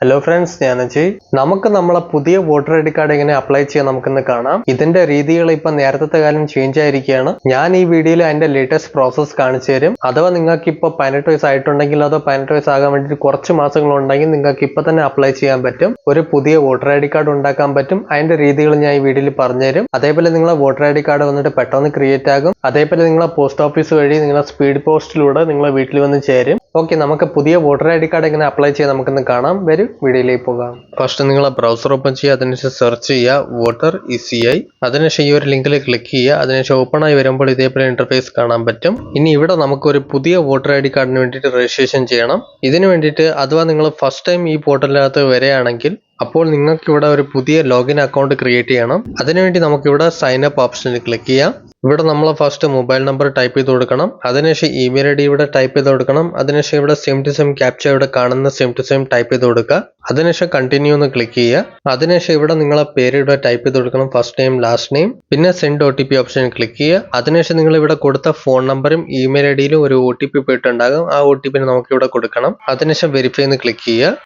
Hello friends, ഞാൻ അജയ്. നമുക്ക് നമ്മളെ പുതിയ വോട്ടർ ഐ ഡി കാർഡ് എങ്ങനെ അപ്ലൈ ചെയ്യാൻ നമുക്കിന്ന് കാണാം. ഇതിന്റെ രീതികൾ ഇപ്പൊ നേരത്തെ കാലം ചേഞ്ച് ആയിരിക്കുകയാണ്. ഞാൻ ഈ വീഡിയോയിൽ അതിന്റെ ലേറ്റസ്റ്റ് പ്രോസസ് കാണിച്ചു തരും. അഥവാ നിങ്ങൾക്ക് ഇപ്പൊ 18 വയസ്സായിട്ടുണ്ടെങ്കിൽ അതോ 18 വയസ്സാകാൻ വേണ്ടി കുറച്ച് മാസങ്ങളുണ്ടെങ്കിൽ നിങ്ങൾക്ക് ഇപ്പൊ തന്നെ അപ്ലൈ ചെയ്യാൻ പറ്റും. ഒരു പുതിയ വോട്ടർ ഐ ഡി കാർഡ് ഉണ്ടാക്കാൻ പറ്റും. അതിന്റെ രീതികൾ ഞാൻ ഈ വീഡിയോയിൽ പറഞ്ഞുതരും. അതേപോലെ നിങ്ങളെ വോട്ടർ ഐ ഡി കാർഡ് വന്നിട്ട് പെട്ടെന്ന് ക്രിയേറ്റ് ആകും. അതേപോലെ നിങ്ങളെ പോസ്റ്റ് ഓഫീസ് വഴി നിങ്ങളെ സ്പീഡ് പോസ്റ്റിലൂടെ നിങ്ങളെ വീട്ടിൽ വന്ന് ചേരും. ഓക്കെ, നമുക്ക് പുതിയ വോട്ടർ ഐ ഡി കാർഡ് എങ്ങനെ അപ്ലൈ ചെയ്യാൻ നമുക്കിന്ന് കാണാം. വരും വീഡിയോയിലേക്ക് പോകാം. ഫസ്റ്റ് നിങ്ങൾ ബ്രൗസർ ഓപ്പൺ ചെയ്യുക. അതിനുശേഷം സെർച്ച് ചെയ്യുക വോട്ടർ ECI. അതിനുശേഷം ഈ ഒരു ലിങ്കിൽ ക്ലിക്ക് ചെയ്യുക. അതിനുശേഷം ഓപ്പൺ ആയി വരുമ്പോൾ ഇതേപോലെ ഇന്റർഫേസ് കാണാൻ പറ്റും. ഇനി ഇവിടെ നമുക്ക് ഒരു പുതിയ വോട്ടർ ഐ ഡി കാർഡിന് വേണ്ടിയിട്ട് രജിസ്ട്രേഷൻ ചെയ്യണം. ഇതിനു വേണ്ടിയിട്ട് അഥവാ നിങ്ങൾ ഫസ്റ്റ് ടൈം ഈ പോർട്ടലിനകത്ത് വരികയാണെങ്കിൽ അപ്പോൾ നിങ്ങൾക്ക് ഇവിടെ ഒരു പുതിയ ലോഗിൻ അക്കൗണ്ട് ക്രിയേറ്റ് ചെയ്യണം. അതിനുവേണ്ടി നമുക്കിവിടെ സൈൻ അപ്പ് ഓപ്ഷനിൽ ക്ലിക്ക് ചെയ്യാം. ഇവിടെ നമ്മൾ ഫസ്റ്റ് മൊബൈൽ നമ്പർ ടൈപ്പ് ചെയ്ത് കൊടുക്കണം. അതിനുശേഷം ഇമെയിൽ ID ഇവിടെ ടൈപ്പ് ചെയ്ത് കൊടുക്കണം. അതിനുശേഷം ഇവിടെ സെയിം ടു സെയിം ക്യാപ്ച ഇവിടെ കാണുന്ന സെയിം ടു സെയിം ടൈപ്പ് ചെയ്ത് കൊടുക്കുക. അതിനുശേഷം കണ്ടിന്യൂ എന്ന് ക്ലിക്ക് ചെയ്യുക. അതിനുശേഷം ഇവിടെ നിങ്ങളെ പേര് ഇവിടെ ടൈപ്പ് ചെയ്ത് കൊടുക്കണം. ഫസ്റ്റ് നെയിം, ലാസ്റ്റ് നെയിം, പിന്നെ സെൻഡ് OTP ഓപ്ഷനിൽ ക്ലിക്ക് ചെയ്യുക. അതിനുശേഷം നിങ്ങൾ ഇവിടെ കൊടുത്ത ഫോൺ നമ്പറും ഇമെയിൽ IDയിലും ഒരു OTP പോയിട്ടുണ്ടാകും. ആ OTP നമുക്ക് ഇവിടെ കൊടുക്കണം. അതിനുശേഷം വെരിഫൈ എന്ന് ക്ലിക്ക് ചെയ്യുക.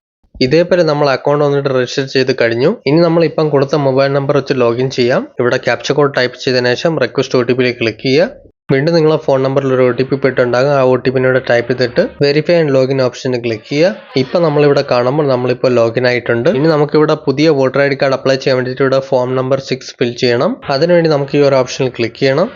ഇതേപോലെ നമ്മൾ അക്കൗണ്ട് വന്നിട്ട് രജിസ്റ്റർ ചെയ്ത് കഴിഞ്ഞു. ഇനി നമ്മൾ ഇപ്പം കൊടുത്ത മൊബൈൽ നമ്പർ വെച്ച് ലോഗിൻ ചെയ്യാം. ഇവിടെ ക്യാപ്ച കോഡ് ടൈപ്പ് ചെയ്തതിനു ശേഷം റിക്വസ്റ്റ് OTPയിലേക്ക് ക്ലിക്ക് ചെയ്യുക. വീണ്ടും നിങ്ങളെ ഫോൺ നമ്പറിൽ ഒരു OTP പോയിട്ടുണ്ടാകും. ആ OTPനോട് ടൈപ്പ് ചെയ്തിട്ട് വെരിഫൈ ആൻഡ് ലോഗിൻ ഓപ്ഷനിൽ ക്ലിക്ക് ചെയ്യുക. ഇപ്പം നമ്മളിവിടെ കാണുമ്പോൾ നമ്മളിപ്പോൾ ലോഗിൻ ആയിട്ടുണ്ട്. ഇനി നമുക്കിവിടെ പുതിയ voter I D card apply ചെയ്യാൻ വേണ്ടിയിട്ട് ഇവിടെ ഫോം നമ്പർ 6 ഫിൽ ചെയ്യണം. അതിനുവേണ്ടി നമുക്ക് ഈ ഒരു ഓപ്ഷനിൽ ക്ലിക്ക് ചെയ്യണം.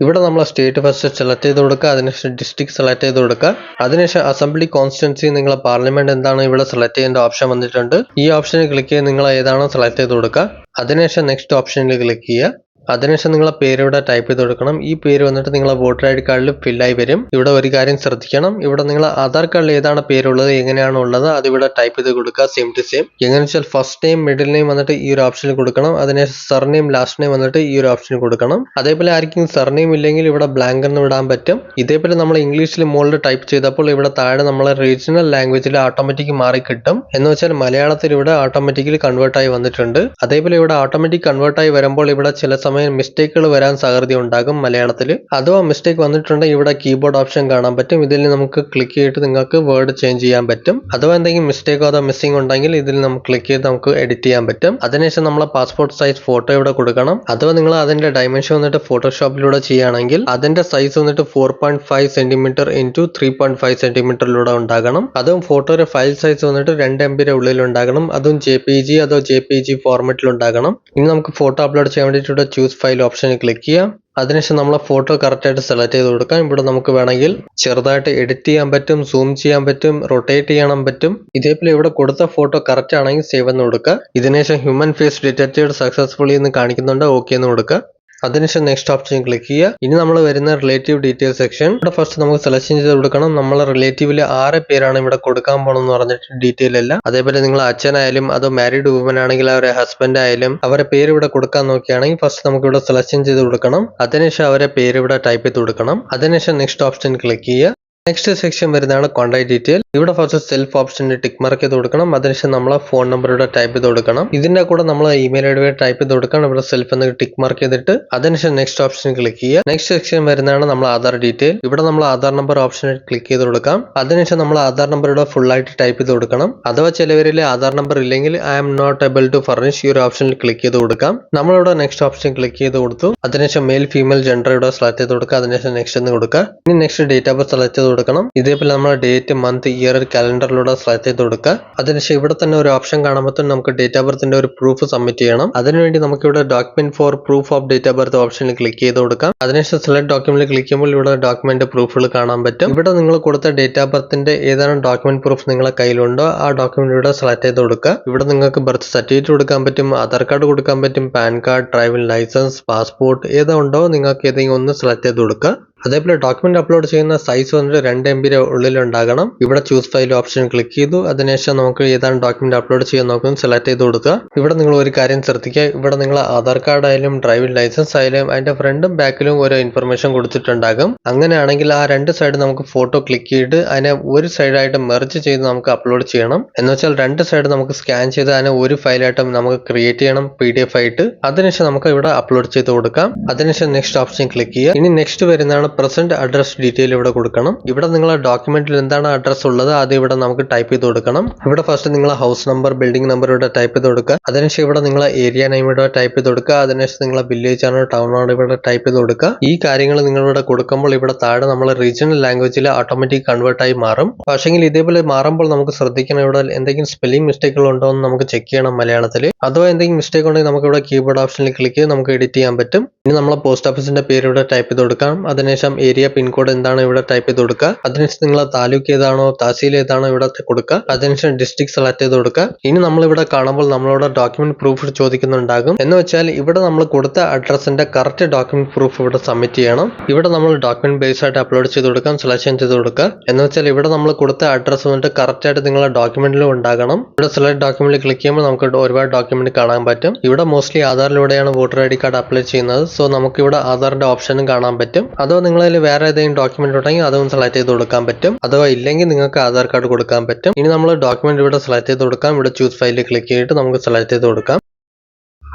ഇവിടെ നമ്മൾ സ്റ്റേറ്റ് ഫസ്റ്റ് സെലക്ട് ചെയ്ത് കൊടുക്കുക. അതിനുശേഷം ഡിസ്ട്രിക്ട് സെലക്ട് ചെയ്ത് കൊടുക്കുക. അതിനുശേഷം അസംബ്ലി കോൺസ്റ്റിറ്റ്യുവൻസി നിങ്ങളെ പാർലമെന്റ് എന്താണ് ഇവിടെ സെലക്ട് ചെയ്യേണ്ട ഓപ്ഷൻ വന്നിട്ടുണ്ട്. ഈ ഓപ്ഷനിൽ ക്ലിക്ക് ചെയ്ത് നിങ്ങൾ ഏതാണോ സെലക്ട് ചെയ്ത് കൊടുക്കുക. അതിനുശേഷം നെക്സ്റ്റ് ഓപ്ഷനിൽ ക്ലിക്ക് ചെയ്യുക. അതിനുശേഷം നിങ്ങളെ പേര് ഇവിടെ ടൈപ്പ് ചെയ്ത് കൊടുക്കണം. ഈ പേര് വന്നിട്ട് നിങ്ങളെ വോട്ടർ ഐ ഡി കാർഡിൽ ഫില്ലായി വരും. ഇവിടെ ഒരു കാര്യം ശ്രദ്ധിക്കണം. ഇവിടെ നിങ്ങൾ ആധാർ കാർഡിൽ ഏതാണ് പേരുള്ളത്, എങ്ങനെയാണ് ഉള്ളത്, അത് ഇവിടെ ടൈപ്പ് ചെയ്ത് കൊടുക്കുക. സെയിം ടു സെയിം എങ്ങനെ വെച്ചാൽ ഫസ്റ്റ് നെയിം, മിഡിൽ നെയിം വന്നിട്ട് ഈ ഒരു ഓപ്ഷനിൽ കൊടുക്കണം. അതിനുശേഷം സർനെയിം, ലാസ്റ്റ് നെയിം വന്നിട്ട് ഈ ഒരു ഓപ്ഷനിൽ കൊടുക്കണം. അതേപോലെ ആർക്കും സർനെയിം ഇല്ലെങ്കിൽ ഇവിടെ ബ്ലാങ്ക് എന്ന് വിടാൻ പറ്റും. ഇതേപോലെ നമ്മൾ ഇംഗ്ലീഷിൽ മുകളിൽ ടൈപ്പ് ചെയ്തപ്പോൾ ഇവിടെ താഴെ നമ്മളെ റീജിയണൽ ലാംഗ്വേജിൽ ഓട്ടോമാറ്റിക് മാറി കിട്ടും. എന്ന് വെച്ചാൽ മലയാളത്തിൽ ഇവിടെ ഓട്ടോമാറ്റിക്കലി കൺവേർട്ട് ആയി വന്നിട്ടുണ്ട്. അതേപോലെ ഇവിടെ ഓട്ടോമാറ്റിക് കൺവേർട്ട് ആയി വരുമ്പോൾ ഇവിടെ ചില സമയം മിസ്റ്റേക്കുകൾ വരാൻ സാധ്യത ഉണ്ടാകും മലയാളത്തിൽ. അഥവാ മിസ്റ്റേക്ക് വന്നിട്ടുണ്ടെങ്കിൽ ഇവിടെ കീബോർഡ് ഓപ്ഷൻ കാണാൻ പറ്റും. ഇതിൽ നമുക്ക് ക്ലിക്ക് ചെയ്തിട്ട് നിങ്ങൾക്ക് വേർഡ് ചേഞ്ച് ചെയ്യാൻ പറ്റും. അഥവാ എന്തെങ്കിലും മിസ്റ്റേക്കോ അതോ മിസ്സിംഗ് ഉണ്ടെങ്കിൽ ഇതിൽ നമുക്ക് ക്ലിക്ക് ചെയ്ത് നമുക്ക് എഡിറ്റ് ചെയ്യാൻ പറ്റും. അതിനുശേഷം നമ്മളെ പാസ്പോർട്ട് സൈസ് ഫോട്ടോ ഇവിടെ കൊടുക്കണം. അഥവാ നിങ്ങൾ അതിന്റെ ഡയമെൻഷൻ വന്നിട്ട് ഫോട്ടോഷോപ്പിലൂടെ ചെയ്യുകയാണെങ്കിൽ അതിന്റെ സൈസ് വന്നിട്ട് 4.5 സെന്റിമീറ്റർ ഇൻറ്റു 3.5 സെന്റിമീറ്ററിലൂടെ ഉണ്ടാകണം. അതും ഫോട്ടോയുടെ ഫയൽ സൈസ് വന്നിട്ട് 2 MB ഉള്ളിൽ ഉണ്ടാകണം. അതും JPG അതോ JPG ഫോർമാറ്റിൽ ഉണ്ടാകണം. ഇനി നമുക്ക് ഫോട്ടോ അപ്ലോഡ് ചെയ്യാൻ വേണ്ടിയിട്ട് ഇവിടെ ചൂസ് ഫയൽ ഓപ്ഷനിൽ ക്ലിക്ക് ചെയ്യാം. അതിനുശേഷം നമ്മളെ ഫോട്ടോ കറക്റ്റ് ആയിട്ട് സെലക്ട് ചെയ്ത് കൊടുക്കാം. ഇവിടെ നമുക്ക് വേണമെങ്കിൽ ചെറുതായിട്ട് എഡിറ്റ് ചെയ്യാൻ പറ്റും, സൂം ചെയ്യാൻ പറ്റും, റൊട്ടേറ്റ് ചെയ്യാൻ പറ്റും. ഇതേപോലെ ഇവിടെ കൊടുത്ത ഫോട്ടോ കറക്റ്റ് ആണെങ്കിൽ സേവ് എന്ന് കൊടുക്കുക. ഇതിനുശേഷം ഹ്യൂമൻ ഫേസ് ഡിറ്റക്റ്റഡ് സക്സസ്ഫുള്ളി എന്ന് കാണിക്കുന്നുണ്ട്. ഓക്കെ എന്ന് കൊടുക്കുക. അതിനുശേഷം നെക്സ്റ്റ് ഓപ്ഷൻ ക്ലിക്ക് ചെയ്യുക. ഇനി നമ്മൾ വരുന്ന റിലേറ്റീവ് ഡീറ്റെയിൽ സെക്ഷൻ. ഇവിടെ ഫസ്റ്റ് നമുക്ക് സെലക്ഷൻ ചെയ്ത് കൊടുക്കണം. നമ്മളെ റിലേറ്റീവില് ആരെ പേരാണ് ഇവിടെ കൊടുക്കാൻ പോകണമെന്ന് പറഞ്ഞിട്ട് ഡീറ്റെയിൽ അല്ല. അതേപോലെ നിങ്ങൾ അച്ഛനായാലും അതോ മാരീഡ് വുമൻ ആണെങ്കിൽ അവരെ ഹസ്ബൻഡ് ആയാലും അവരെ പേര് ഇവിടെ കൊടുക്കാൻ നോക്കുകയാണെങ്കിൽ ഫസ്റ്റ് നമുക്ക് ഇവിടെ സെലക്ഷൻ ചെയ്ത് കൊടുക്കണം. അതിനുശേഷം അവരെ പേര് ഇവിടെ ടൈപ്പ് ചെയ്ത് കൊടുക്കണം. അതിനുശേഷം നെക്സ്റ്റ് ഓപ്ഷൻ ക്ലിക്ക് ചെയ്യുക. നെക്സ്റ്റ് സെക്ഷൻ വരുന്നതാണ് കോൺടാക്ട് ഡീറ്റെയിൽ. ഇവിടെ ഫസ്റ്റ് സെൽഫ് ഓപ്ഷനിൽ ടിക്ക് മാർക്ക് ചെയ്ത് കൊടുക്കണം. അതിനുശേഷം നമ്മളെ ഫോൺ നമ്പർ ഇവിടെ ടൈപ്പ് ചെയ്ത് കൊടുക്കണം. ഇതിന്റെ കൂടെ നമ്മൾ ഇമെയിൽ ID ടൈപ്പ് ചെയ്ത് കൊടുക്കണം. ഇവിടെ സെൽഫ് എന്ന് ടിക്ക് മാർക്ക് ചെയ്തിട്ട് അതിനുശേഷം നെക്സ്റ്റ് ഓപ്ഷൻ ക്ലിക്ക് ചെയ്യുക. നെക്സ്റ്റ് സെക്ഷൻ വരുന്നതാണ് നമ്മൾ ആധാർ ഡീറ്റെയിൽ. ഇവിടെ നമ്മൾ ആധാർ നമ്പർ ഓപ്ഷനിൽ ക്ലിക്ക് ചെയ്ത് കൊടുക്കാം. അതിനുശേഷം നമ്മൾ ആധാർ നമ്പർ ഇവിടെ ഫുൾ ആയിട്ട് ടൈപ്പ് ചെയ്ത് കൊടുക്കണം. അഥവാ ചിലവരിൽ ആധാർ നമ്പർ ഇല്ലെങ്കിൽ I am not able to furnish ഈ ഒരു ഓപ്ഷനിൽ ക്ലിക്ക് ചെയ്ത് കൊടുക്കാം. നമ്മളിവിടെ നെക്സ്റ്റ് ഓപ്ഷൻ ക്ലിക്ക് ചെയ്ത് കൊടുത്തു. അതിനുശേഷം മെയിൽ ഫീമെയിൽ ജെൻഡർ ഇവിടെ സെലക്ട് ചെയ്ത് കൊടുക്കുക. അതിനുശേഷം നെക്സ്റ്റ് എന്ന് കൊടുക്കുക. ഇനി next date of birth select ചെയ്ത് കൊടുക്കണം. ഇതേപോലെ നമ്മൾ ഡേറ്റ്, മന്ത്, ഇയർ, കാലണ്ടറിലൂടെ സെലക്ട് ചെയ്ത് കൊടുക്കുക. അതിനുശേഷം ഇവിടെ തന്നെ ഒരു ഓപ്ഷൻ കാണുമ്പോൾ നമുക്ക് ഡേറ്റ് ഓഫ് ബർത്തിന്റെ ഒരു പ്രൂഫ് സബ്മിറ്റ് ചെയ്യണം. അതിനുവേണ്ടി നമുക്ക് ഇവിടെ document for proof of date of birth ഓപ്ഷനിൽ ക്ലിക്ക് ചെയ്ത് കൊടുക്കാം. അതിനുശേഷം സെലക്ട് ഡോക്യുമെന്റ് ക്ലിക്ക് ചെയ്യുമ്പോൾ ഇവിടെ ഡോക്യുമെന്റ് പ്രൂഫുകൾ കാണാൻ പറ്റും. ഇവിടെ നിങ്ങൾ കൊടുത്ത ഡേറ്റ് ഓഫ് ബർത്തിന്റെ ഏതാണ് ഡോക്യുമെന്റ് പ്രൂഫ് നിങ്ങളെ കയ്യിലുണ്ടോ ആ ഡോക്യുമെന്റ് ഇവിടെ സെലക്ട് ചെയ്ത് കൊടുക്കുക. ഇവിടെ നിങ്ങൾക്ക് ബർത്ത് സർട്ടിഫിക്കറ്റ് കൊടുക്കാൻ പറ്റും, ആധാർ കാർഡ് കൊടുക്കാൻ പറ്റും, PAN card, driving licence, passport ഏതുണ്ടോ നിങ്ങൾക്ക് ഏതെങ്കിലും ഒന്ന് സെലക്ട് ചെയ്ത് കൊടുക്കുക. അതേപോലെ ഡോക്യുമെന്റ് അപ്ലോഡ് ചെയ്യുന്ന സൈസ് വന്നിട്ട് 2 MB ഉള്ളിൽ ഉണ്ടാകണം. ഇവിടെ ചൂസ് ഫയൽ ഓപ്ഷൻ ക്ലിക്ക് ചെയ്തു. അതിനുശേഷം നമുക്ക് ഏതാണ് ഡോക്യുമെന്റ് അപ്ലോഡ് ചെയ്യാൻ നോക്കുന്നത് സെലക്ട് ചെയ്ത് കൊടുക്കുക. ഇവിടെ നിങ്ങൾ ഒരു കാര്യം ശ്രദ്ധിക്കുക. ഇവിടെ നിങ്ങൾ ആധാർ കാർഡ് ആയാലും ഡ്രൈവിംഗ് ലൈസൻസ് ആയാലും അതിന്റെ ഫ്രണ്ടും ബാക്കിലും ഓരോ ഇൻഫർമേഷൻ കൊടുത്തിട്ടുണ്ടാകും. അങ്ങനെയാണെങ്കിൽ ആ രണ്ട് സൈഡ് നമുക്ക് ഫോട്ടോ ക്ലിക്ക് ചെയ്ത് അതിനെ ഒരു സൈഡായിട്ട് മെർജ് ചെയ്ത് നമുക്ക് അപ്ലോഡ് ചെയ്യണം. എന്ന് വെച്ചാൽ രണ്ട് സൈഡ് നമുക്ക് സ്കാൻ ചെയ്ത് അതിനെ ഒരു ഫയലായിട്ട് നമുക്ക് ക്രിയേറ്റ് ചെയ്യണം PDF ആയിട്ട്. അതിനുശേഷം നമുക്ക് ഇവിടെ അപ്ലോഡ് ചെയ്ത് കൊടുക്കാം. അതിനുശേഷം നെക്സ്റ്റ് ഓപ്ഷൻ ക്ലിക്ക് ചെയ്യുക. ഇനി നെക്സ്റ്റ് വരുന്നതാണ് പ്രസന്റ് അഡ്രസ് ഡീറ്റെയിൽ ഇവിടെ കൊടുക്കണം. ഇവിടെ നിങ്ങളെ ഡോക്യുമെന്റിൽ എന്താണ് അഡ്രസ് ഉള്ളത് അത് ഇവിടെ നമുക്ക് ടൈപ്പ് ചെയ്ത് കൊടുക്കണം. ഇവിടെ ഫസ്റ്റ് നിങ്ങളെ ഹൗസ് നമ്പർ, ബിൽഡിംഗ് നമ്പർ ഇവിടെ ടൈപ്പ് ചെയ്ത് കൊടുക്കുക. അതിനുശേഷം ഇവിടെ നിങ്ങളെ ഏരിയ നെയിം ഇവിടെ ടൈപ്പ് ചെയ്ത് കൊടുക്കുക. അതിനുശേഷം നിങ്ങളെ വില്ലേജ് ആണോ ടൗൺ ആണോ ഇവിടെ ടൈപ്പ് ചെയ്ത് കൊടുക്കുക. ഈ കാര്യങ്ങൾ നിങ്ങൾ ഇവിടെ കൊടുക്കുമ്പോൾ ഇവിടെ താഴെ നമ്മൾ റീജിയണൽ ലാംഗ്വേജിൽ ഓട്ടോമാറ്റിക് കൺവേർട്ട് ആയി മാറും. പക്ഷെങ്കിൽ ഇതേപോലെ മാറുമ്പോൾ നമുക്ക് ശ്രദ്ധിക്കണം, ഇവിടെ എന്തെങ്കിലും സ്പെല്ലിംഗ് മിസ്റ്റേക്കുകൾ ഉണ്ടോ എന്ന് നമുക്ക് ചെക്ക് ചെയ്യണം മലയാളത്തിൽ. അഥവാ എന്തെങ്കിലും മിസ്റ്റേക്ക് ഉണ്ടെങ്കിൽ നമുക്ക് ഇവിടെ കീബോർഡ് ഓപ്ഷനിൽ ക്ലിക്ക് ചെയ്ത് നമുക്ക് എഡിറ്റ് ചെയ്യാൻ പറ്റും. ഇനി നമ്മളെ പോസ്റ്റ് ഓഫീസിന്റെ പേര് ഇവിടെ ടൈപ്പ് ചെയ്ത് കൊടുക്കാം. അതിനുശേഷം ഏരിയ പിൻകോഡ് എന്താണ് ഇവിടെ ടൈപ്പ് ചെയ്ത് കൊടുക്കുക. അതിനുശേഷം നിങ്ങളെ താലൂക്ക് ഏതാണോ തഹസീൽ ഏതാണോ ഇവിടെ കൊടുക്കുക. അതിനുശേഷം ഡിസ്ട്രിക്ട് സെലക്ട് ചെയ്ത് കൊടുക്കുക. ഇനി നമ്മൾ ഇവിടെ കാണുമ്പോൾ നമ്മളോട് ഡോക്യുമെന്റ് പ്രൂഫ് ചോദിക്കുന്നുണ്ടാകും. എന്ന് വെച്ചാൽ ഇവിടെ നമ്മൾ കൊടുത്ത അഡ്രസ്സിന്റെ കറക്റ്റ് ഡോക്യുമെന്റ് പ്രൂഫ് ഇവിടെ സബ്മിറ്റ് ചെയ്യണം. ഇവിടെ നമ്മൾ ഡോക്യുമെന്റ് ബേസ് ആയിട്ട് അപ്ലോഡ് ചെയ്ത് കൊടുക്കാം, സെലക്ഷൻ ചെയ്ത് കൊടുക്കുക. എന്ന് വെച്ചാൽ ഇവിടെ നമ്മൾ കൊടുത്ത അഡ്രസ്സ് വന്നിട്ട് കറക്റ്റ് ആയിട്ട് നിങ്ങളുടെ ഡോക്യുമെന്റിലും ഉണ്ടാകണം. ഇവിടെ സെലക്ട് ഡോക്യുമെന്റിൽ ക്ലിക്ക് ചെയ്യുമ്പോൾ നമുക്ക് ഒരുപാട് ഡോക്യുമെന്റ് കാണാൻ പറ്റും. ഇവിടെ മോസ്റ്റ്ലി ആധാറിലൂടെയാണ് voter I D card apply ചെയ്യുന്നത്. സോ നമുക്ക് ഇവിടെ ആധാറിന്റെ ഓപ്ഷനും കാണാൻ പറ്റും. അഥവാ നിങ്ങളിൽ വേറെ ഏതെങ്കിലും ഡോക്യുമെന്റ് ഉണ്ടെങ്കിൽ അതും സെലക്ട് ചെയ്ത് കൊടുക്കാൻ പറ്റും. അഥവാ ഇല്ലെങ്കിൽ നിങ്ങൾക്ക് ആധാർ കാർഡ് കൊടുക്കാൻ പറ്റും. ഇനി നമ്മൾ ഡോക്യുമെന്റ് ഇവിടെ സെലക്ട് ചെയ്ത് കൊടുക്കാം. ഇവിടെ ചൂസ് ഫയലിൽ ക്ലിക്ക് ചെയ്തിട്ട് നമുക്ക് സെലക്ട് ചെയ്ത് കൊടുക്കാം.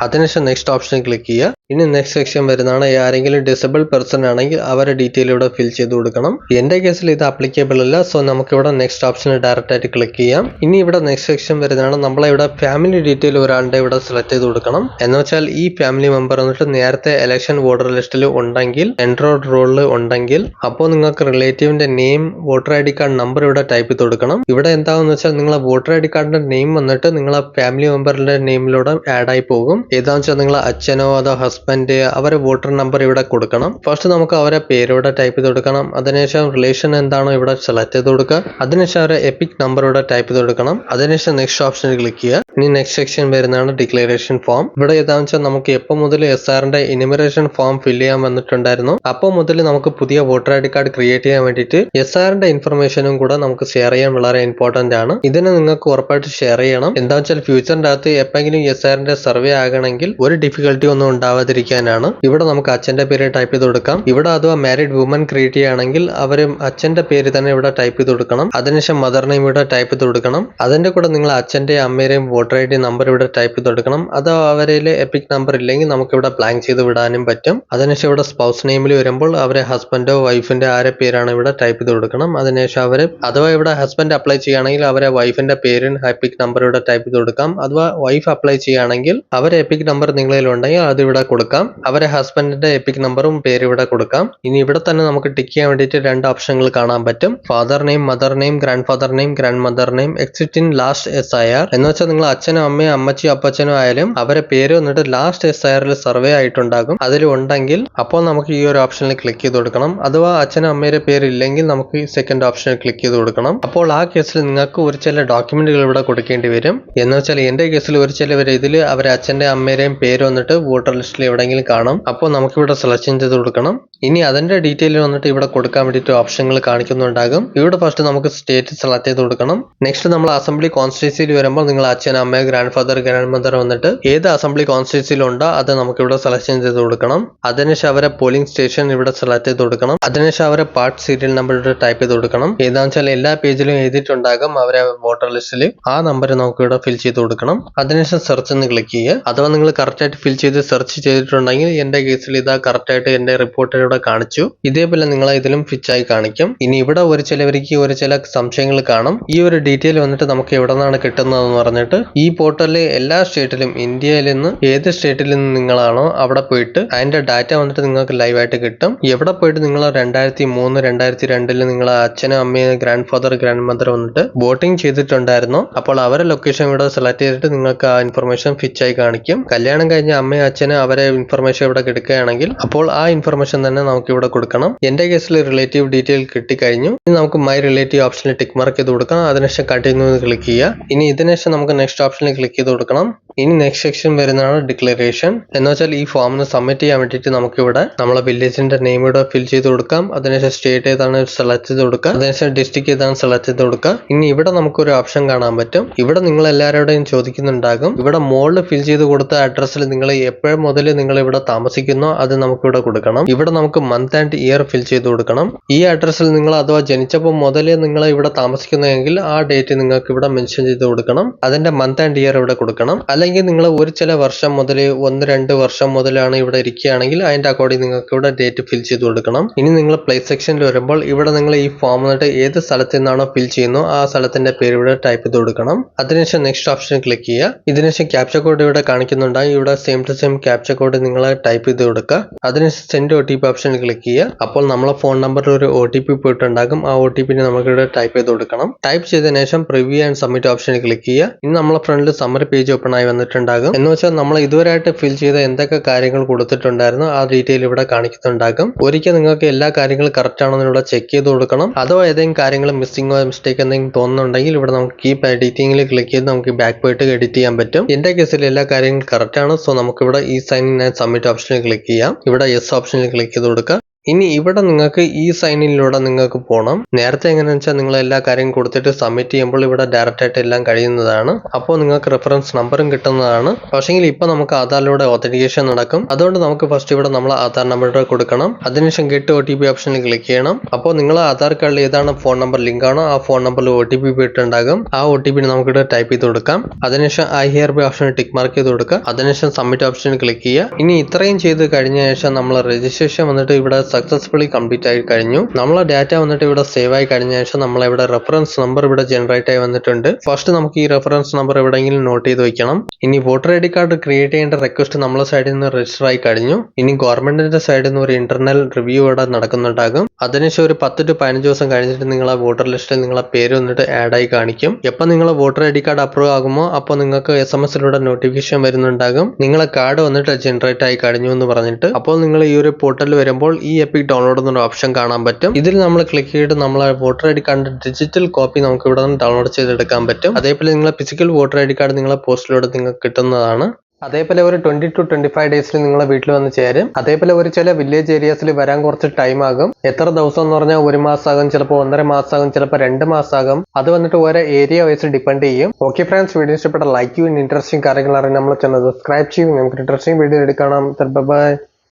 അതിനുശേഷം നെക്സ്റ്റ് ഓപ്ഷൻ ക്ലിക്ക് ചെയ്യുക. ഇനി നെക്സ്റ്റ് സെക്ഷൻ വരുന്നതാണ് ആരെങ്കിലും ഡിസേബിൾ പേഴ്സൺ ആണെങ്കിൽ അവരുടെ ഡീറ്റെയിൽ ഇവിടെ ഫിൽ ചെയ്ത് കൊടുക്കണം. എന്റെ കേസിൽ ഇത് അപ്ലിക്കബിൾ അല്ല. സോ നമുക്ക് ഇവിടെ നെക്സ്റ്റ് ഓപ്ഷനിൽ ഡയറക്റ്റ് ആയിട്ട് ക്ലിക്ക് ചെയ്യാം. ഇനി ഇവിടെ നെക്സ്റ്റ് സെക്ഷൻ വരുന്നതാണ് നമ്മളെ ഇവിടെ ഫാമിലി ഡീറ്റെയിൽ ഒരാളുടെ ഇവിടെ സെലക്ട് ചെയ്ത് കൊടുക്കണം. എന്ന് വെച്ചാൽ ഈ ഫാമിലി മെമ്പർ വന്നിട്ട് നേരത്തെ ഇലക്ഷൻ വോട്ടർ ലിസ്റ്റിൽ ഉണ്ടെങ്കിൽ, എൻറോൾഡ് റോളിൽ ഉണ്ടെങ്കിൽ, അപ്പോൾ നിങ്ങൾക്ക് റിലേറ്റീവിന്റെ name, voter I D card number ഇവിടെ ടൈപ്പ് ചെയ്ത് കൊടുക്കണം. ഇവിടെ എന്താണെന്ന് വെച്ചാൽ നിങ്ങളെ വോട്ടർ ഐ ഡി കാർഡിന്റെ നെയിം വന്നിട്ട് നിങ്ങളെ ഫാമിലി മെമ്പറിന്റെ നെയിമിലൂടെ ആഡ് ആയി പോകും. ഏതാണെന്ന് വെച്ചാൽ നിങ്ങളെ അച്ഛനോ അതോ ഹസ്ബൻഡ് അവരെ വോട്ടർ നമ്പർ ഇവിടെ കൊടുക്കണം. ഫസ്റ്റ് നമുക്ക് അവരെ പേര് ഇവിടെ ടൈപ്പ് ചെയ്ത് കൊടുക്കണം. അതിനുശേഷം റിലേഷൻ എന്താണോ ഇവിടെ സെലക്ട് ചെയ്ത് കൊടുക്കുക. അതിനുശേഷം അവരെ എപ്പിക് നമ്പർ ഇവിടെ ടൈപ്പ് ചെയ്ത് കൊടുക്കണം. അതിനുശേഷം നെക്സ്റ്റ് ഓപ്ഷനിൽ ക്ലിക്ക് ചെയ്യുക. ഇനി നെക്സ്റ്റ് സെക്ഷൻ വരുന്നതാണ് ഡിക്ലറേഷൻ ഫോം. ഇവിടെ ഏതാണെന്ന് വെച്ചാൽ നമുക്ക് എപ്പോൾ മുതൽ SRന്റെ ഇനിമറേഷൻ ഫോം ഫിൽ ചെയ്യാൻ വന്നിട്ടുണ്ടായിരുന്നു അപ്പോൾ മുതൽ നമുക്ക് പുതിയ voter I D card create ചെയ്യാൻ വേണ്ടിയിട്ട് SRന്റെ ഇൻഫർമേഷനും കൂടെ നമുക്ക് ഷെയർ ചെയ്യാൻ വളരെ ഇമ്പോർട്ടന്റ് ആണ്. ഇതിനെ നിങ്ങൾക്ക് ഉറപ്പായിട്ട് ഷെയർ ചെയ്യണം. എന്താ വെച്ചാൽ ഫ്യൂച്ചറിന്റെ അകത്ത് എപ്പോഴെങ്കിലും SRന്റെ സർവേ ആകണമെങ്കിൽ ഒരു ഡിഫിക്കൽട്ടി ഒന്നും ഉണ്ടാവാതിരിക്കാനാണ്. ഇവിടെ നമുക്ക് അച്ഛന്റെ പേര് ടൈപ്പ് ചെയ്ത് കൊടുക്കാം. ഇവിടെ അഥവാ മാരീഡ് വുമൻ ക്രിയേറ്റ് ചെയ്യുകയാണെങ്കിൽ അവരും അച്ഛന്റെ പേര് തന്നെ ഇവിടെ ടൈപ്പ് ചെയ്ത് കൊടുക്കണം. അതിനുശേഷം മദർ നെയിം ഇവിടെ ടൈപ്പ് ചെയ്ത് കൊടുക്കണം. അതിന്റെ കൂടെ നിങ്ങൾ അച്ഛന്റെ അമ്മയുടെയും വോട്ടർ ഐ ഡി നമ്പർ ഇവിടെ ടൈപ്പ് ചെയ്ത് കൊടുക്കണം. അഥവാ അവരിൽ എപ്പിക് നമ്പർ ഇല്ലെങ്കിൽ നമുക്ക് ഇവിടെ ബ്ലാങ്ക് ചെയ്ത് വിടാനും പറ്റും. അതിനുശേഷം ഇവിടെ സ്പൗസ് നെയിമിൽ വരുമ്പോൾ അവരെ ഹസ്ബൻഡോ വൈഫിന്റെ ആരെ പേരാണ് ഇവിടെ ടൈപ്പ് ചെയ്ത് കൊടുക്കണം. അതിനുശേഷം അവര് അഥവാ ഇവിടെ ഹസ്ബൻഡ് അപ്ലൈ ചെയ്യുകയാണെങ്കിൽ അവരെ വൈഫിന്റെ പേരും എപ്പിക് നമ്പർ ഇവിടെ ടൈപ്പ് ചെയ്ത് കൊടുക്കാം. അഥവാ വൈഫ് അപ്ലൈ ചെയ്യുകയാണെങ്കിൽ അവരെ എപ്പിക് നമ്പർ നിങ്ങളിൽ ഉണ്ടെങ്കിൽ അത് ഇവിടെ കൊടുക്കാം. അവരെ ഹസ്ബൻഡിന്റെ എപ്പിക് നമ്പറും പേര് ഇവിടെ കൊടുക്കാം. ഇനി ഇവിടെ തന്നെ നമുക്ക് ടിക്ക് ചെയ്യാൻ വേണ്ടിയിട്ട് രണ്ട് ഓപ്ഷനുകൾ കാണാൻ പറ്റും. Father name, mother name, grand father name, grand mother name, exit in last SIR. എന്ന് വെച്ചാൽ നിങ്ങൾ അച്ഛനും അമ്മയും അമ്മച്ചിയും അപ്പച്ചനും ആയാലും അവരെ പേര് വന്നിട്ട് ലാസ്റ്റ് SIRൽ സർവേ ആയിട്ടുണ്ടാകും. അതിൽ ഉണ്ടെങ്കിൽ അപ്പോൾ നമുക്ക് ഈ ഒരു ഓപ്ഷനിൽ ക്ലിക്ക് ചെയ്ത് കൊടുക്കണം. അഥവാ അച്ഛനും അമ്മയുടെ പേര് ഇല്ലെങ്കിൽ നമുക്ക് സെക്കൻഡ് ഓപ്ഷനിൽ ക്ലിക്ക് ചെയ്ത് കൊടുക്കണം. അപ്പോൾ ആ കേസിൽ നിങ്ങൾക്ക് ഒരു ചില ഡോക്യുമെന്റുകൾ ഇവിടെ കൊടുക്കേണ്ടി വരും. എന്ന് വെച്ചാൽ എന്റെ കേസിൽ ഒരു ചില ഇതിൽ അവരെ അച്ഛന്റെ അമ്മയുടെയും പേര് വന്നിട്ട് വോട്ടർ ലിസ്റ്റിൽ എവിടെയെങ്കിലും കാണും. അപ്പോൾ നമുക്ക് ഇവിടെ സെലക്ഷൻ ചെയ്ത് കൊടുക്കണം. ഇനി അതിന്റെ ഡീറ്റെയിൽ വന്നിട്ട് ഇവിടെ കൊടുക്കാൻ വേണ്ടിയിട്ട് ഓപ്ഷനുകൾ കാണിക്കുന്നുണ്ടാകും. ഇവിടെ ഫസ്റ്റ് നമുക്ക് സ്റ്റേറ്റ് സെലക്ട് ചെയ്ത് കൊടുക്കണം. നെക്സ്റ്റ് നമ്മൾ അസംബ്ലി കോൺസ്റ്റിറ്റ്യൂൻസിയിൽ വരുമ്പോൾ നിങ്ങൾ അച്ഛൻ, അമ്മ, ഗ്രാൻഡ് ഫാദർ, ഗ്രാൻഡ് മദർ വന്നിട്ട് ഏത് അസംബ്ലി കോൺസ്റ്റിറ്റ്യൂൻസിയിൽ ഉണ്ടോ അത് നമുക്ക് ഇവിടെ സെലക്ഷൻ ചെയ്ത് കൊടുക്കണം. അതിനുശേഷം അവരെ പോളിംഗ് സ്റ്റേഷൻ ഇവിടെ സെലക്ട് ചെയ്ത് കൊടുക്കണം. അതിനുശേഷം അവരെ പാർട്ട് സീരിയൽ നമ്പർ ഇവിടെ ടൈപ്പ് ചെയ്ത് കൊടുക്കണം. ഏതാണെന്ന് വെച്ചാൽ എല്ലാ പേജിലും എഴുതിയിട്ടുണ്ടാകും അവരെ വോട്ടർ ലിസ്റ്റിൽ. ആ നമ്പർ നമുക്ക് ഇവിടെ ഫിൽ ചെയ്ത് കൊടുക്കണം. അതിനുശേഷം സെർച്ച് എന്ന് ക്ലിക്ക് ചെയ്യുക. അഥവാ നിങ്ങൾ കറക്റ്റ് ആയിട്ട് ഫിൽ ചെയ്ത് സെർച്ച് ചെയ്തിട്ടുണ്ടെങ്കിൽ എന്റെ കേസിൽ ഇതാ കറക്റ്റ് ആയിട്ട് എന്റെ റിപ്പോർട്ട് ഇവിടെ കാണിച്ചു. ഇതേപോലെ നിങ്ങളെ ഇതിലും ഫിറ്റായി കാണിക്കും. ഇനി ഇവിടെ ഒരു ചിലവർക്ക് ഒരു ചില സംശയങ്ങൾ കാണും. ഈ ഒരു ഡീറ്റെയിൽ വന്നിട്ട് നമുക്ക് എവിടെ നിന്നാണ് കിട്ടുന്നതെന്ന് പറഞ്ഞിട്ട് ഈ പോർട്ടലിൽ എല്ലാ സ്റ്റേറ്റിലും, ഇന്ത്യയിൽ നിന്ന് ഏത് സ്റ്റേറ്റിൽ നിന്ന് നിങ്ങളാണോ അവിടെ പോയിട്ട് അതിന്റെ ഡാറ്റ വന്നിട്ട് നിങ്ങൾക്ക് ലൈവായിട്ട് കിട്ടും. എവിടെ പോയിട്ട് നിങ്ങൾ 2003, 2002 നിങ്ങളെ അച്ഛനും അമ്മയും, ഗ്രാൻഡ് ഫാദർ, ഗ്രാൻഡ് മദർ വന്നിട്ട് വോട്ടിംഗ് ചെയ്തിട്ടുണ്ടായിരുന്നോ അപ്പോൾ അവരെ ലൊക്കേഷൻ ഇവിടെ സെലക്ട് ചെയ്തിട്ട് നിങ്ങൾക്ക് ആ ഇൻഫർമേഷൻ ഫിറ്റായി കാണിക്കും. കല്യാണം കഴിഞ്ഞ അമ്മയും അച്ഛനും അവരെ ഇൻഫർമേഷൻ ഇവിടെ കിടക്കുകയാണെങ്കിൽ അപ്പോൾ ആ ഇൻഫർമേഷൻ തന്നെ നമുക്ക് ഇവിടെ കൊടുക്കണം. എന്റെ കേസിൽ റിലേറ്റീവ് ഡീറ്റെയിൽ കിട്ടിക്കഴിഞ്ഞു. ഇനി നമുക്ക് മൈ റിലേറ്റീവ് ഓപ്ഷനിൽ ടിക്ക് മാർക്ക് ചെയ്ത് കൊടുക്കാം. അതിനുശേഷം കണ്ടിന്യൂ ക്ലിക്ക് ചെയ്യുക. ഇനി ഇതിനുശേഷം നമുക്ക് നെക്സ്റ്റ് ഓപ്ഷനിൽ ക്ലിക്ക് ചെയ്ത് കൊടുക്കണം. ഇനി നെക്സ്റ്റ് സെക്ഷൻ വരുന്നതാണ് ഡിക്ലറേഷൻ. എന്ന് വെച്ചാൽ ഈ ഫോമിന് സബ്മിറ്റ് ചെയ്യാൻ വേണ്ടിയിട്ട് നമുക്ക് ഇവിടെ നമ്മളെ വില്ലേജിന്റെ നെയിം ഇവിടെ ഫിൽ ചെയ്ത് കൊടുക്കാം. അതിനുശേഷം സ്റ്റേറ്റ് ഏതാണ് സെലക്ട് ചെയ്ത് കൊടുക്കുക. അതിനുശേഷം ഡിസ്ട്രിക്ട് ഏതാണ് സെലക്ട് ചെയ്ത് കൊടുക്കുക. ഇനി ഇവിടെ നമുക്കൊരു ഓപ്ഷൻ കാണാൻ പറ്റും. ഇവിടെ നിങ്ങൾ എല്ലാവരുടെയും ചോദിക്കുന്നുണ്ടാകും ഇവിടെ മോളിൽ ഫിൽ ചെയ്ത് കൊടുത്ത അഡ്രസ്സിൽ നിങ്ങൾ എപ്പോഴും മുതൽ നിങ്ങൾ ഇവിടെ താമസിക്കുന്നോ അത് നമുക്ക് ഇവിടെ കൊടുക്കണം. ഇവിടെ നമുക്ക് മന്ത് ആൻഡ് ഇയർ ഫിൽ ചെയ്ത് കൊടുക്കണം. ഈ അഡ്രസ്സിൽ നിങ്ങൾ അഥവാ ജനിച്ചപ്പോൾ മുതൽ നിങ്ങൾ ഇവിടെ താമസിക്കുന്നതെങ്കിൽ ആ ഡേറ്റ് നിങ്ങൾക്ക് ഇവിടെ മെൻഷൻ ചെയ്ത് കൊടുക്കണം. അതിന്റെ മന്ത് ആൻഡ് ഇയർ ഇവിടെ കൊടുക്കണം. അല്ലെങ്കിൽ അല്ലെങ്കിൽ നിങ്ങൾ ഒരു ചില വർഷം മുതൽ 1-2 വർഷം മുതലാണ് ഇവിടെ ഇരിക്കുകയാണെങ്കിൽ അതിന്റെ അക്കോർഡിംഗ് നിങ്ങൾക്ക് ഇവിടെ ഡേറ്റ് ഫിൽ ചെയ്ത് കൊടുക്കണം. ഇനി നിങ്ങൾ പ്ലേ സെക്ഷനിൽ വരുമ്പോൾ ഇവിടെ നിങ്ങൾ ഈ ഫോം വന്നിട്ട് ഏത് സ്ഥലത്ത് നിന്നാണോ ഫിൽ ചെയ്യുന്നോ ആ സ്ഥലത്തിന്റെ പേര് ഇവിടെ ടൈപ്പ് ചെയ്ത് കൊടുക്കണം. അതിനുശേഷം നെക്സ്റ്റ് ഓപ്ഷൻ ക്ലിക്ക് ചെയ്യുക. ഇതിനുശേഷം ക്യാപ്ച കോഡ് ഇവിടെ കാണിക്കുന്നുണ്ടാകും. ഇവിടെ same to same captcha code നിങ്ങൾ ടൈപ്പ് ചെയ്ത് കൊടുക്കുക. അതിനുശേഷം സെൻഡ് OTP ഓപ്ഷൻ ക്ലിക്ക് ചെയ്യുക. അപ്പോൾ നമ്മളെ ഫോൺ നമ്പറിൽ ഒരു OTP പോയിട്ടുണ്ടാകും. ആ OTP നമുക്ക് ഇവിടെ ടൈപ്പ് ചെയ്ത് കൊടുക്കണം. ടൈപ്പ് ചെയ്തതിനു ശേഷം preview and submit option click ചെയ്യുക. ഇനി നമ്മളെ ഫ്രണ്ടിൽ സമ്മറി പേജ് ഓപ്പൺ ആയി വന്നിട്ടുണ്ടാകും. എന്ന് വെച്ചാൽ നമ്മൾ ഇതുവരെയായിട്ട് ഫിൽ ചെയ്ത എന്തൊക്കെ കാര്യങ്ങൾ കൊടുത്തിട്ടുണ്ടായിരുന്നു ആ ഡീറ്റെയിൽ ഇവിടെ കാണിക്കുന്നുണ്ടാകും. ഒരിക്കൽ നിങ്ങൾക്ക് എല്ലാ കാര്യങ്ങളും കറക്റ്റ് ആണോ എന്ന് ഇവിടെ ചെക്ക് ചെയ്ത് കൊടുക്കണം. അഥവാ ഏതെങ്കിലും കാര്യങ്ങൾ മിസ്സിംഗോ മിസ്റ്റേക്ക് എന്തെങ്കിലും തോന്നുന്നുണ്ടെങ്കിൽ ഇവിടെ നമുക്ക് കീപ് എഡിറ്റിംഗിൽ ക്ലിക്ക് ചെയ്ത് നമുക്ക് ബാക്ക് പോയിട്ട് എഡിറ്റ് ചെയ്യാൻ പറ്റും. എന്റെ കേസിൽ എല്ലാ കാര്യങ്ങളും കറക്റ്റ് ആണ്. സോ നമുക്ക് ഇവിടെ ഈ സൈൻ ഇൻ ആൻഡ് സബ്മിറ്റ് ഓപ്ഷനിൽ ക്ലിക്ക് ചെയ്യാം. ഇവിടെ യെസ് ഓപ്ഷനിൽ ക്ലിക്ക് ചെയ്ത് കൊടുക്കുക. ഇനി ഇവിടെ നിങ്ങൾക്ക് ഈ സൈനിലൂടെ നിങ്ങൾക്ക് പോകണം. നേരത്തെ എങ്ങനെയാണെന്ന് വെച്ചാൽ നിങ്ങൾ എല്ലാ കാര്യം കൊടുത്തിട്ട് സബ്മിറ്റ് ചെയ്യുമ്പോൾ ഇവിടെ ഡയറക്റ്റ് ആയിട്ട് എല്ലാം കഴിയുന്നതാണ്. അപ്പോൾ നിങ്ങൾക്ക് റെഫറൻസ് നമ്പറും കിട്ടുന്നതാണ്. പക്ഷേങ്കിൽ ഇപ്പൊ നമുക്ക് ആധാറിലൂടെ ഓതന്റിക്കേഷൻ നടക്കും. അതുകൊണ്ട് നമുക്ക് ഫസ്റ്റ് ഇവിടെ നമ്മൾ ആധാർ നമ്പർ കൊടുക്കണം. അതിനുശേഷം ഗെറ്റ് OTP ഓപ്ഷനിൽ ക്ലിക്ക് ചെയ്യണം. അപ്പോൾ നിങ്ങൾ ആധാർ കാർഡിൽ ഏതാണ് ഫോൺ നമ്പർ ലിങ്ക് ആണോ ആ ഫോൺ നമ്പറിൽ OTP പോയിട്ടുണ്ടാകും. ആ OTP നമുക്കിവിടെ ടൈപ്പ് ചെയ്ത് കൊടുക്കാം. അതിനുശേഷം I hereby option tick mark ചെയ്ത് കൊടുക്കുക. അതിനുശേഷം സബ്മിറ്റ് ഓപ്ഷനിൽ ക്ലിക്ക് ചെയ്യുക. ഇനി ഇത്രയും ചെയ്ത് കഴിഞ്ഞ ശേഷം നമ്മൾ രജിസ്ട്രേഷൻ വന്നിട്ട് ഇവിടെ സക്സസ്ഫുള്ളി കംപ്ലീറ്റ് ആയി കഴിഞ്ഞു. നമ്മളെ ഡാറ്റ വന്നിട്ട് ഇവിടെ സേവ് ആയി കഴിഞ്ഞ ശേഷം നമ്മളിവിടെ റെഫറൻസ് നമ്പർ ഇവിടെ ജനറേറ്റ് ആയി വന്നിട്ടുണ്ട്. ഫസ്റ്റ് നമുക്ക് ഈ റെഫറൻസ് നമ്പർ എവിടെയെങ്കിലും നോട്ട് ചെയ്ത് വെക്കണം. ഇനി വോട്ടർ ID കാർഡ് ക്രിയേറ്റ് ചെയ്യേണ്ട റിക്വസ്റ്റ് നമ്മളെ സൈഡിൽ നിന്ന് രജിസ്റ്റർ ആയി കഴിഞ്ഞു. ഇനി ഗവൺമെന്റിന്റെ സൈഡിൽ നിന്ന് ഒരു ഇന്റർണൽ റിവ്യൂ ഇവിടെ നടക്കുന്നുണ്ടാകും. അതിനുശേഷം ഒരു 10 to 15 ദിവസം കഴിഞ്ഞിട്ട് നിങ്ങളെ വോട്ടർ ലിസ്റ്റിൽ നിങ്ങളെ പേര് വന്നിട്ട് ആഡ് ആയി കാണിക്കും. എപ്പോൾ നിങ്ങളെ വോട്ടർ ID കാർഡ് അപ്രൂവ് ആകുമോ അപ്പോൾ നിങ്ങൾക്ക് SMS-ലൂടെ നോട്ടിഫിക്കേഷൻ വരുന്നുണ്ടാകും. നിങ്ങളെ കാർഡ് വന്നിട്ട് ജനറേറ്റ് ആയി കഴിഞ്ഞു എന്ന് പറഞ്ഞിട്ട്. അപ്പോൾ നിങ്ങൾ ഈ ഒരു പോർട്ടലിൽ വരുമ്പോൾ ഈ എപ്പിക് ഡൗൺലോഡ് എന്നൊരു ഓപ്ഷൻ കാണാൻ പറ്റും. ഇതിൽ നമ്മൾ ക്ലിക്ക് ചെയ്തിട്ട് നമ്മളെ വോട്ടർ ID കാർഡിന്റെ ഡിജിറ്റൽ കോപ്പി നമുക്ക് ഇവിടെ നിന്ന് ഡൗൺലോഡ് ചെയ്തെടുക്കാൻ പറ്റും. അതേപോലെ നിങ്ങളെ ഫിസിക്കൽ വോട്ടർ ID കാർഡ് നിങ്ങളെ പോസ്റ്റിലൂടെ നിങ്ങൾക്ക് കിട്ടുന്നതാണ്. അതേപോലെ ഒരു 20 to 25 ഡേയ്സിൽ നിങ്ങളെ വീട്ടിൽ വന്ന് ചേരും. അതേപോലെ ഒരു ചില വില്ലേജ് ഏരിയാസിൽ വരാൻ കുറച്ച് ടൈം ആകും. എത്ര ദിവസം എന്ന് പറഞ്ഞാൽ 1 മാസമാകും, ചിലപ്പോൾ 1.5 മാസമാകും, ചിലപ്പോൾ 2 മാസമാകും. അത് വന്നിട്ട് ഓരോ ഏരിയ വൈസ് ഡിപ്പെൻഡ് ചെയ്യും. ഓക്കെ ഫ്രണ്ട്സ്, വീഡിയോ ഇഷ്ടപ്പെട്ട ലൈക്ക് ചെയ്യും. ഇൻട്രസ്റ്റിംഗ് കാര്യങ്ങൾ അറിയാൻ നമ്മളെ ചാനൽ സബ്സ്ക്രൈബ് ചെയ്യും. നമുക്ക് ഇൻട്രസ്റ്റിംഗ് വീഡിയോ എടുക്കണം. ബൈ.